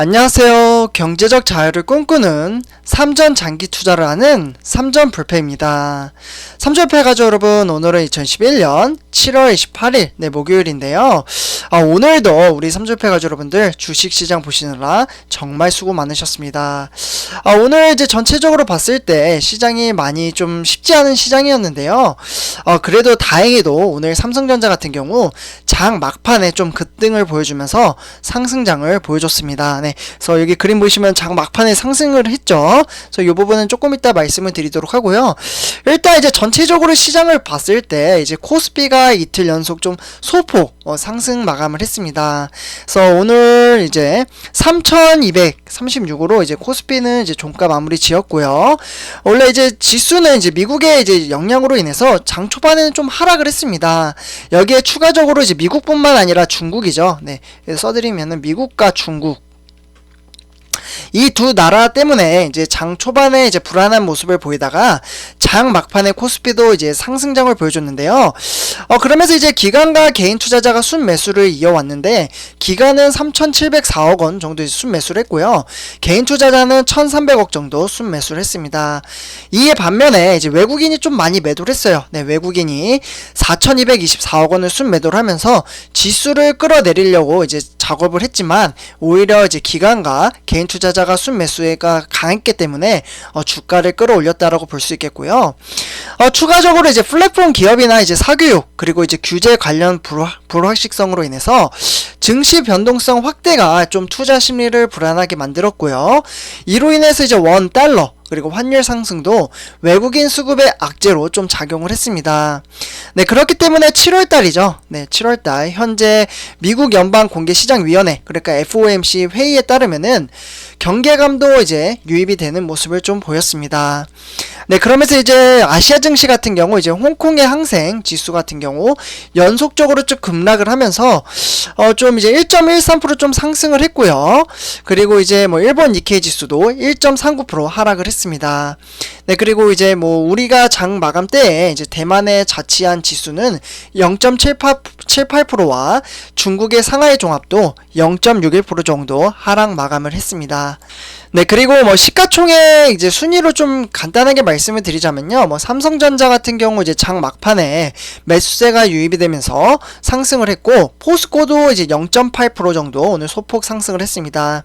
안녕하세요. 경제적 자유를 꿈꾸는 삼전 장기 투자를 하는 삼전 불패입니다. 삼전 불패 가족 여러분, 오늘은 2011년 7월 28일 목요일인데요. 오늘도 우리 삼전 불패 가족 여러분들 주식시장 보시느라 정말 수고 많으셨습니다. 오늘 이제 전체적으로 봤을 때 시장이 많이 좀 쉽지 않은 시장이었는데요. 그래도 다행히도 오늘 삼성전자 같은 경우 장 막판에 좀 급등을 보여주면서 상승장을 보여줬습니다. 네, 그래서 여기 그림 보시면 장 막판에 상승을 했죠. 그래서 이 부분은 조금 이따 말씀을 드리도록 하고요. 일단 이제 전체적으로 시장을 봤을 때 이제 코스피가 이틀 연속 좀 소폭 상승 마감을 했습니다. 그래서 오늘 이제 3,236으로 이제 코스피는 이제 종가 마무리 지었고요. 원래 이제 지수는 이제 미국의 이제 영향으로 인해서 장 초반에는 좀 하락을 했습니다. 여기에 추가적으로 이제 미국뿐만 아니라 중국이죠. 네, 써드리면은 미국과 중국 이 두 나라 때문에 이제 장 초반에 이제 불안한 모습을 보이다가 장 막판에 코스피도 이제 상승장을 보여줬는데요. 그러면서 이제 기관과 개인 투자자가 순매수를 이어왔는데 기관은 3,704억 원 정도 순매수를 했고요. 개인 투자자는 1,300억 정도 순매수를 했습니다. 이에 반면에 이제 외국인이 좀 많이 매도를 했어요. 네, 외국인이 4,224억 원을 순매도를 하면서 지수를 끌어내리려고 이제 작업을 했지만 오히려 이제 기관과 개인 투자자가 순매수가 강했기 때문에 주가를 끌어올렸다라고 볼 수 있겠고요. 추가적으로 이제 플랫폼 기업이나 이제 사교육 그리고 이제 규제 관련 불확실성으로 인해서 증시 변동성 확대가 좀 투자 심리를 불안하게 만들었고요. 이로 인해서 이제 원 달러 그리고 환율 상승도 외국인 수급의 악재로 좀 작용을 했습니다. 네, 그렇기 때문에 7월달이죠. 네, 7월달 현재 미국 연방공개시장위원회 그러니까 FOMC 회의에 따르면은 경계감도 이제 유입이 되는 모습을 좀 보였습니다. 네, 그러면서 이제 아시아 증시 같은 경우 이제 홍콩의 항생 지수 같은 경우 연속적으로 쭉 급락을 하면서 좀 이제 1.13% 좀 상승을 했고요. 그리고 이제 뭐 일본 니케이 지수도 1.39% 하락을 했습니다. 네, 그리고 이제 뭐 우리가 장 마감 때에 이제 대만에 자치한 지수는 0.78%와 중국의 상하이 종합도 0.61% 정도 하락 마감을 했습니다. 네, 그리고 뭐 시가총액 이제 순위로 좀 간단하게 말씀을 드리자면요. 뭐 삼성전자 같은 경우 이제 장 막판에 매수세가 유입이 되면서 상승을 했고 포스코도 이제 0.8% 정도 오늘 소폭 상승을 했습니다.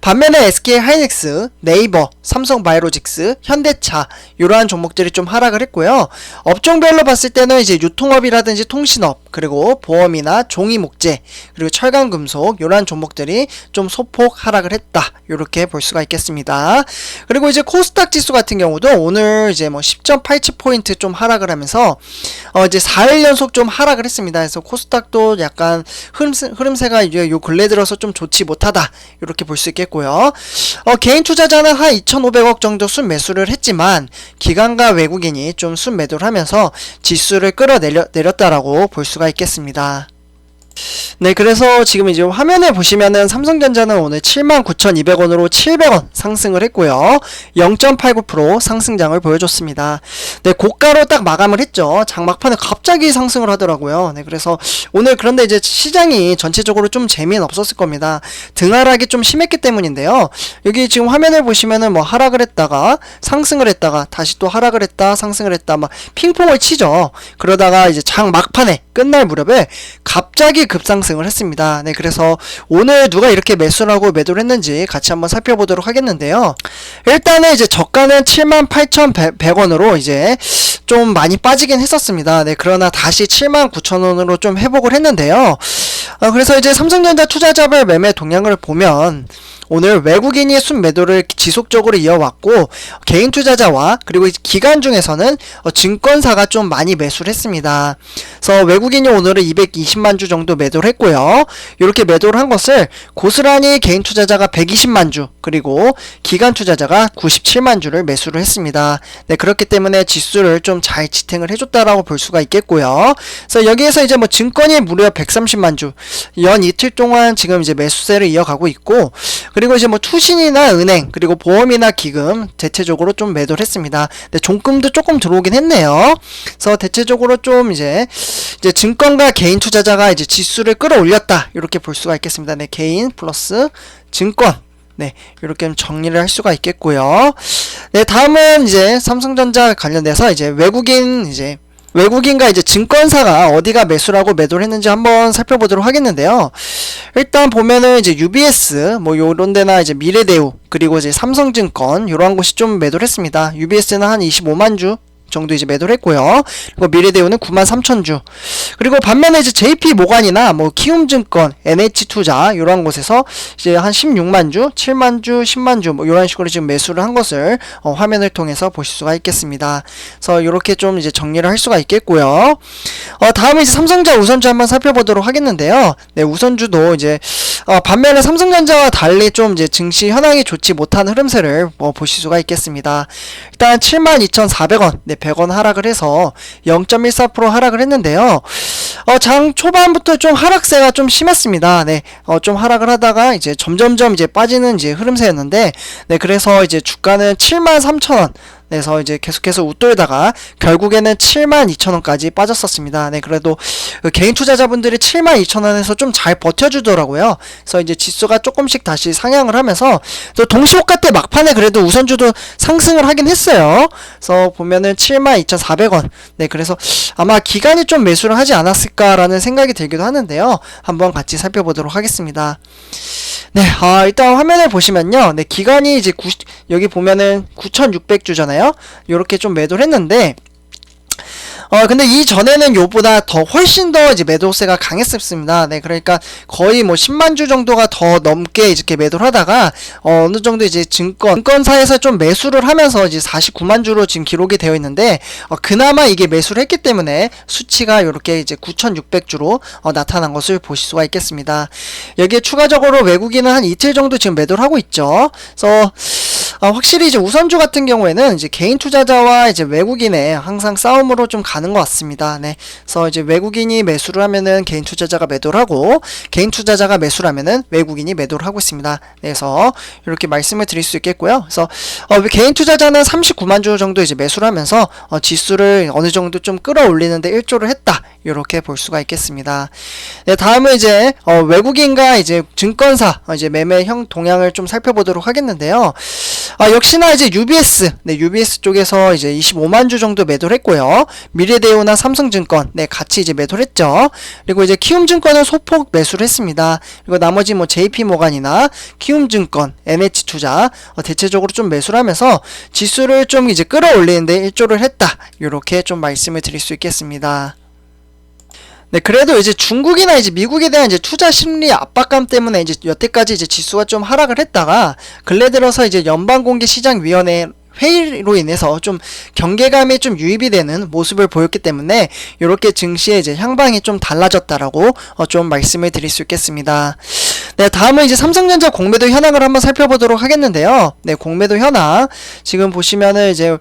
반면에 SK하이닉스, 네이버, 삼성바이오로직스, 현대차 이러한 종목들이 좀 하락을 했고요. 업종별로 봤을 때는 이제 유통업이라든지 통신업 그리고 보험이나 종이목재 그리고 철강금속 이러한 종목들이 좀 소폭 하락을 했다. 이렇게 볼 수가 있겠습니다. 그리고 이제 코스닥 지수 같은 경우도 오늘 이제 뭐 10.87포인트 좀 하락을 하면서 이제 4일 연속 좀 하락을 했습니다. 그래서 코스닥도 약간 흐름세가 이제 요 근래 들어서 좀 좋지 못하다. 이렇게 볼 수 있겠고요. 개인 투자자는 한 2,500억 정도 순매수를 했지만 기관과 외국인이 좀 순매도를 하면서 지수를 끌어내렸다라고 볼 수가 있겠습니다. 네, 그래서 지금 이제 화면에 보시면은 삼성전자는 오늘 79,200원으로 700원 상승을 했고요. 0.89% 상승장을 보여줬습니다. 네, 고가로 딱 마감을 했죠. 장 막판에 갑자기 상승을 하더라고요. 네, 그래서 오늘 그런데 이제 시장이 전체적으로 좀 재미는 없었을 겁니다. 등하락이 좀 심했기 때문인데요. 여기 지금 화면을 보시면은 뭐 하락을 했다가 상승을 했다가 다시 또 하락을 했다 상승을 했다 막 핑퐁을 치죠. 그러다가 이제 장 막판에 끝날 무렵에 갑자기 급상승을 했습니다. 네, 그래서 오늘 누가 이렇게 매수를 하고 매도를 했는지 같이 한번 살펴보도록 하겠는데요. 일단은 이제 저가는 78,100원으로 이제 좀 많이 빠지긴 했었습니다. 네, 그러나 다시 79,000원으로 좀 회복을 했는데요. 그래서 이제 삼성전자 투자자별 매매 동향을 보면 오늘 외국인이 순매도를 지속적으로 이어왔고 개인 투자자와 그리고 기관 중에서는 증권사가 좀 많이 매수를 했습니다. 그래서 외국인이 오늘은 220만 주 정도 매도를 했고요. 이렇게 매도를 한 것을 고스란히 개인 투자자가 120만 주 그리고 기관 투자자가 97만 주를 매수를 했습니다. 네, 그렇기 때문에 지수를 좀 잘 지탱을 해줬다라고 볼 수가 있겠고요. 그래서 여기에서 이제 뭐 증권이 무려 130만 주 연 이틀 동안 지금 이제 매수세를 이어가고 있고 그리고 이제 뭐 투신이나 은행 그리고 보험이나 기금 대체적으로 좀 매도를 했습니다. 근데 종금도 조금 들어오긴 했네요. 그래서 대체적으로 좀 이제 증권과 개인 투자자가 이제 지수를 끌어올렸다 이렇게 볼 수가 있겠습니다. 네, 개인 플러스 증권 네, 이렇게 정리를 할 수가 있겠고요. 네, 다음은 이제 삼성전자 관련돼서 이제 외국인과 이제 증권사가 어디가 매수를 하고 매도를 했는지 한번 살펴보도록 하겠는데요. 일단 보면은 이제 UBS 뭐 요런 데나 이제 미래대우 그리고 이제 삼성증권 요런 곳이 좀 매도를 했습니다. UBS는 한 25만 주 정도 이제 매도를 했고요. 그리고 미래대우는 93,000주. 그리고 반면에 이제 JP모간이나 뭐 키움증권, NH투자 이런 곳에서 이제 한 16만 주, 7만 주, 10만 주 뭐 이런 식으로 지금 매수를 한 것을 화면을 통해서 보실 수가 있겠습니다. 그래서 이렇게 좀 이제 정리를 할 수가 있겠고요. 다음에 이제 삼성전자 우선주 한번 살펴보도록 하겠는데요. 네, 우선주도 이제 반면에 삼성전자와 달리 좀 이제 증시 현황이 좋지 못한 흐름세를 보실 수가 있겠습니다. 일단 72,400원, 네, 100원 하락을 해서 0.14% 하락을 했는데요. 장 초반부터 좀 하락세가 좀 심했습니다. 네, 좀 하락을 하다가 이제 점점점 이제 빠지는 이제 흐름세였는데, 네, 그래서 이제 주가는 73,000원. 그래서 이제 계속해서 웃돌다가 결국에는 72,000원까지 빠졌었습니다. 네, 그래도 개인 투자자분들이 72,000원에서 좀 잘 버텨주더라고요. 그래서 이제 지수가 조금씩 다시 상향을 하면서 또 동시호가 때 막판에 그래도 우선주도 상승을 하긴 했어요. 그래서 보면은 72,400원. 네, 그래서 아마 기간이 좀 매수를 하지 않았을까라는 생각이 들기도 하는데요. 한번 같이 살펴보도록 하겠습니다. 네, 일단 화면을 보시면요. 네, 기간이 이제 여기 보면은 9,600주잖아요. 요렇게 좀 매도를 했는데, 근데 이전에는 요보다 더 훨씬 더 이제 매도세가 강했었습니다. 네, 그러니까 거의 뭐 10만 주 정도가 더 넘게 이렇게 매도를 하다가, 어느 정도 이제 증권사에서 좀 매수를 하면서 이제 49만 주로 지금 기록이 되어 있는데, 그나마 이게 매수를 했기 때문에 수치가 요렇게 이제 9,600주로 나타난 것을 보실 수가 있겠습니다. 여기에 추가적으로 외국인은 한 이틀 정도 지금 매도를 하고 있죠. 그래서, 확실히 이제 우선주 같은 경우에는 이제 개인 투자자와 이제 외국인의 항상 싸움으로 좀 가는 것 같습니다. 네. 그래서 이제 외국인이 매수를 하면은 개인 투자자가 매도를 하고, 개인 투자자가 매수를 하면은 외국인이 매도를 하고 있습니다. 그래서 이렇게 말씀을 드릴 수 있겠고요. 그래서 개인 투자자는 39만 주 정도 이제 매수를 하면서 지수를 어느 정도 좀 끌어올리는데 일조를 했다. 이렇게 볼 수가 있겠습니다. 네, 다음은 이제 외국인과 이제 증권사 이제 매매형 동향을 좀 살펴보도록 하겠는데요. 역시나 이제 UBS, 네, UBS 쪽에서 이제 25만 주 정도 매도를 했고요. 미래대우나 삼성증권, 네, 같이 이제 매도를 했죠. 그리고 이제 키움증권은 소폭 매수를 했습니다. 그리고 나머지 뭐 JP모간이나 키움증권, NH투자 대체적으로 좀 매수를 하면서 지수를 좀 이제 끌어올리는데 일조를 했다. 이렇게 좀 말씀을 드릴 수 있겠습니다. 네, 그래도 이제 중국이나 이제 미국에 대한 이제 투자 심리 압박감 때문에 이제 여태까지 이제 지수가 좀 하락을 했다가 근래 들어서 이제 연방공개시장위원회 회의로 인해서 좀 경계감이 좀 유입이 되는 모습을 보였기 때문에 이렇게 증시의 이제 향방이 좀 달라졌다라고 좀 말씀을 드릴 수 있겠습니다. 네, 다음은 이제 삼성전자 공매도 현황을 한번 살펴보도록 하겠는데요. 네, 공매도 현황 지금 보시면은 이제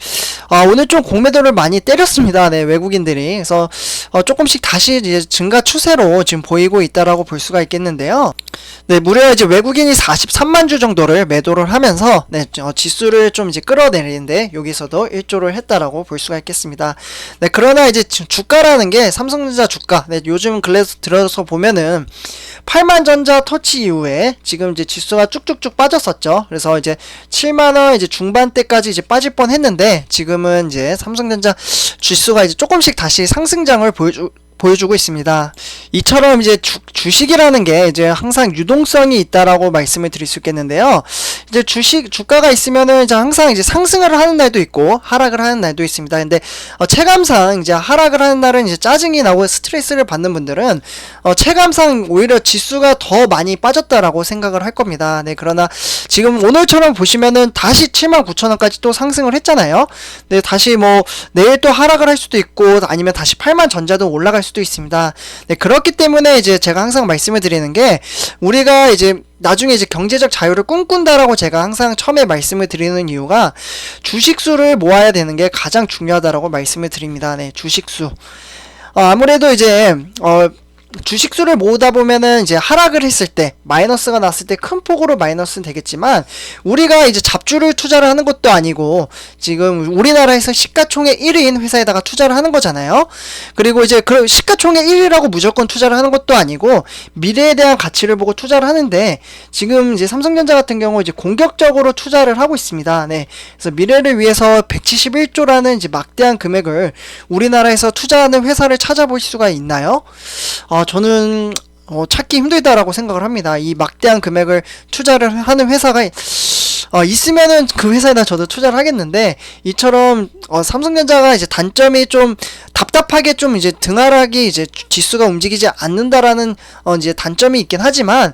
오늘 좀 공매도를 많이 때렸습니다. 네, 외국인들이. 그래서 조금씩 다시 이제 증가 추세로 지금 보이고 있다라고 볼 수가 있겠는데요. 네, 무려 이제 외국인이 43만 주 정도를 매도를 하면서 네, 지수를 좀 이제 끌어내리는데 여기서도 일조를 했다라고 볼 수가 있겠습니다. 네, 그러나 이제 주가라는 게 삼성전자 주가, 네, 요즘 근래 들어서 보면은 8만 전자 터치 이후에 지금 이제 지수가 쭉쭉쭉 빠졌었죠. 그래서 이제 7만원 이제 중반대까지 이제 빠질 뻔 했는데 지금은 이제 삼성전자 지수가 이제 조금씩 다시 상승장을 보여주고 있습니다. 이처럼 이제 주식이라는 게 이제 항상 유동성이 있다라고 말씀을 드릴 수 있겠는데요. 이제 주가가 있으면은 이제 항상 이제 상승을 하는 날도 있고 하락을 하는 날도 있습니다. 근데 체감상 이제 하락을 하는 날은 이제 짜증이 나고 스트레스를 받는 분들은 체감상 오히려 지수가 더 많이 빠졌다라고 생각을 할 겁니다. 네, 그러나 지금 오늘처럼 보시면은 다시 79,000원까지 또 상승을 했잖아요. 네, 다시 뭐 내일 또 하락을 할 수도 있고 아니면 다시 8만 전자도 올라갈 수도 있습니다. 네, 그렇기 때문에 이제 제가 항상 말씀을 드리는 게 우리가 이제 나중에 이제 경제적 자유를 꿈꾼다라고 제가 항상 처음에 말씀을 드리는 이유가 주식수를 모아야 되는 게 가장 중요하다라고 말씀을 드립니다. 네, 주식수. 아무래도 이제 주식수를 모으다 보면은 이제 하락을 했을 때 마이너스가 났을 때 큰 폭으로 마이너스는 되겠지만 우리가 이제 잡주를 투자를 하는 것도 아니고 지금 우리나라에서 시가총액 1위인 회사에다가 투자를 하는 거잖아요. 그리고 이제 그 시가총액 1위라고 무조건 투자를 하는 것도 아니고 미래에 대한 가치를 보고 투자를 하는데 지금 이제 삼성전자 같은 경우 이제 공격적으로 투자를 하고 있습니다. 네. 그래서 미래를 위해서 171조라는 이제 막대한 금액을 우리나라에서 투자하는 회사를 찾아볼 수가 있나요? 저는 찾기 힘들다라고 생각을 합니다. 이 막대한 금액을 투자를 하는 회사가 있으면은 그 회사에다 저도 투자를 하겠는데 이처럼 삼성전자가 이제 단점이 좀 답답하게 좀 이제 등하락이 이제 지수가 움직이지 않는다라는 이제 단점이 있긴 하지만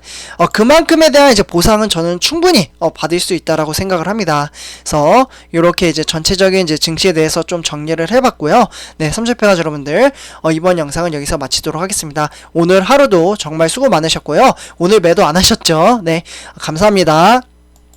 그만큼에 대한 이제 보상은 저는 충분히 받을 수 있다라고 생각을 합니다. 그래서 이렇게 이제 전체적인 이제 증시에 대해서 좀 정리를 해봤고요. 네, 삼십회가 여러분들 이번 영상은 여기서 마치도록 하겠습니다. 오늘 하루도 정말 수고 많으셨고요. 오늘 매도 안 하셨죠? 네, 감사합니다.